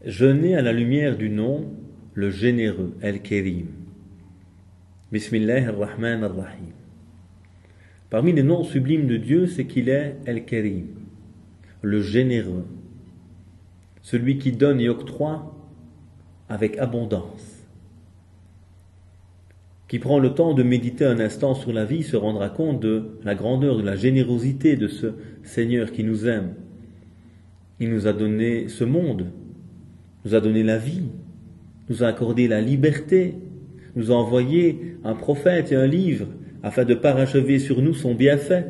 Jeûner à la lumière du nom, le généreux, Al-Karim. Bismillah ar-Rahman ar-Rahim. Parmi les noms sublimes de Dieu, c'est qu'il est Al-Karim, le généreux, celui qui donne et octroie avec abondance, qui prend le temps de méditer un instant sur la vie, se rendra compte de la grandeur, de la générosité de ce Seigneur qui nous aime. Il nous a donné ce monde, nous a donné la vie, nous a accordé la liberté, nous a envoyé un prophète et un livre afin de parachever sur nous son bienfait.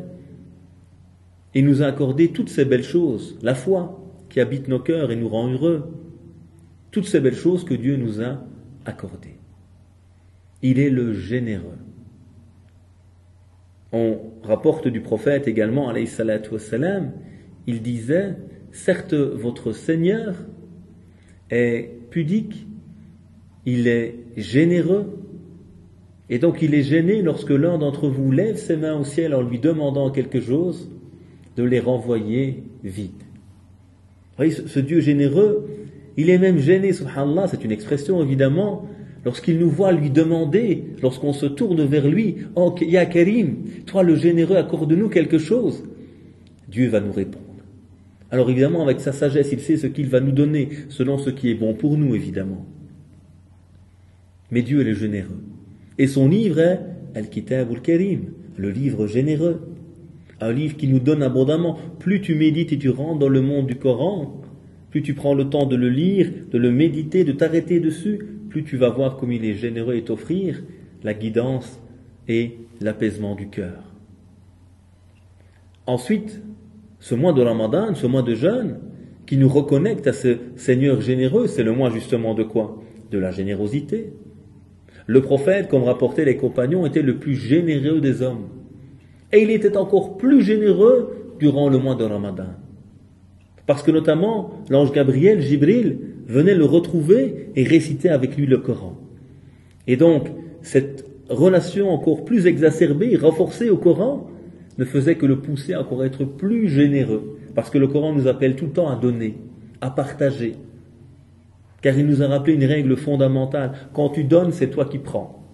Il nous a accordé toutes ces belles choses, la foi qui habite nos cœurs et nous rend heureux, toutes ces belles choses que Dieu nous a accordées. Il est le généreux. On rapporte du prophète également, alayhi salatu wassalam, il disait, certes votre Seigneur est pudique, il est généreux, et donc il est gêné lorsque l'un d'entre vous lève ses mains au ciel en lui demandant quelque chose, de les renvoyer vides. Vous voyez, ce Dieu généreux, il est même gêné, subhanallah, c'est une expression évidemment, lorsqu'il nous voit lui demander, lorsqu'on se tourne vers lui, « Oh, Ya Karim, toi le généreux, accorde-nous quelque chose », Dieu va nous répondre. Alors évidemment, avec sa sagesse, il sait ce qu'il va nous donner, selon ce qui est bon pour nous, évidemment. Mais Dieu est le généreux. Et son livre est Al-Kitab al-Karim, le livre généreux. Un livre qui nous donne abondamment. Plus tu médites et tu rentres dans le monde du Coran, plus tu prends le temps de le lire, de le méditer, de t'arrêter dessus, plus tu vas voir comme il est généreux et t'offrir la guidance et l'apaisement du cœur. Ensuite, ce mois de Ramadan, ce mois de jeûne, qui nous reconnecte à ce Seigneur généreux, c'est le mois justement de quoi? De la générosité. Le prophète, comme rapportaient les compagnons, était le plus généreux des hommes. Et il était encore plus généreux durant le mois de Ramadan. Parce que notamment, l'ange Gabriel, Jibril, venait le retrouver et récitait avec lui le Coran. Et donc, cette relation encore plus exacerbée, renforcée au Coran, ne faisait que le pousser à encore être plus généreux. Parce que le Coran nous appelle tout le temps à donner, à partager. Car il nous a rappelé une règle fondamentale. Quand tu donnes, c'est toi qui prends.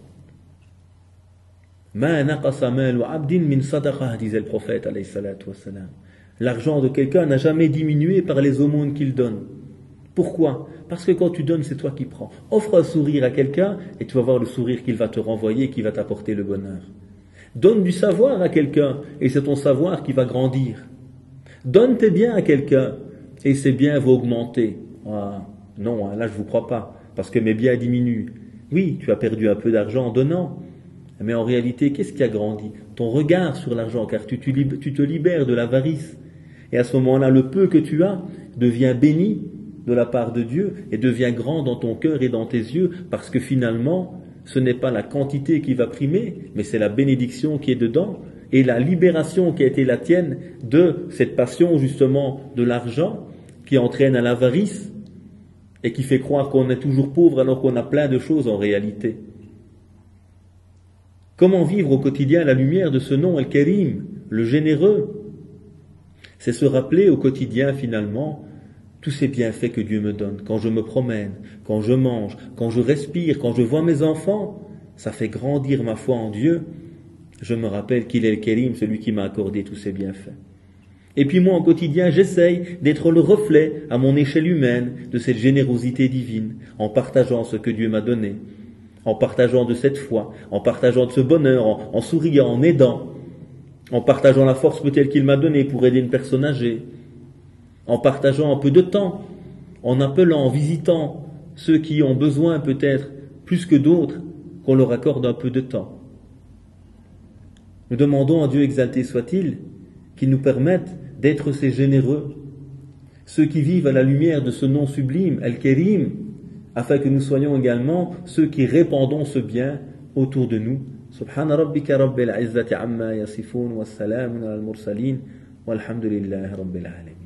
Ma naqasa malu abdin min sadaqa, disait le prophète, alayhi salatu wassalam. L'argent de quelqu'un n'a jamais diminué par les aumônes qu'il donne. Pourquoi? Parce que quand tu donnes, c'est toi qui prends. Offre un sourire à quelqu'un et tu vas voir le sourire qu'il va te renvoyer, qui va t'apporter le bonheur. Donne du savoir à quelqu'un et c'est ton savoir qui va grandir. Donne tes biens à quelqu'un et ces biens vont augmenter. Ah, non, là je vous crois pas, parce que mes biens diminuent. Oui, tu as perdu un peu d'argent en donnant, mais en réalité, qu'est-ce qui a grandi? Ton regard sur l'argent, car tu te libères de l'avarice. Et à ce moment-là, le peu que tu as devient béni de la part de Dieu et devient grand dans ton cœur et dans tes yeux, parce que finalement, ce n'est pas la quantité qui va primer, mais c'est la bénédiction qui est dedans et la libération qui a été la tienne de cette passion justement de l'argent qui entraîne à l'avarice et qui fait croire qu'on est toujours pauvre alors qu'on a plein de choses en réalité. Comment vivre au quotidien à la lumière de ce nom Al-Karim, le généreux? C'est se rappeler au quotidien finalement tous ces bienfaits que Dieu me donne. Quand je me promène, quand je mange, quand je respire, quand je vois mes enfants, ça fait grandir ma foi en Dieu. Je me rappelle qu'il est le Karim, celui qui m'a accordé tous ces bienfaits. Et puis moi, au quotidien, j'essaye d'être le reflet, à mon échelle humaine, de cette générosité divine, en partageant ce que Dieu m'a donné, en partageant de cette foi, en partageant de ce bonheur, en souriant, en aidant, en partageant la force peut-être qu'il m'a donnée pour aider une personne âgée, en partageant un peu de temps, en appelant, en visitant ceux qui ont besoin peut-être plus que d'autres, qu'on leur accorde un peu de temps. Nous demandons à Dieu exalté soit-il, qu'il nous permette d'être ces généreux, ceux qui vivent à la lumière de ce nom sublime, Al-Karim, afin que nous soyons également ceux qui répandons ce bien autour de nous. Subhana rabbika rabbil izzati amma yasifun wa salamun al mursalin walhamdulillahi rabbil alamin.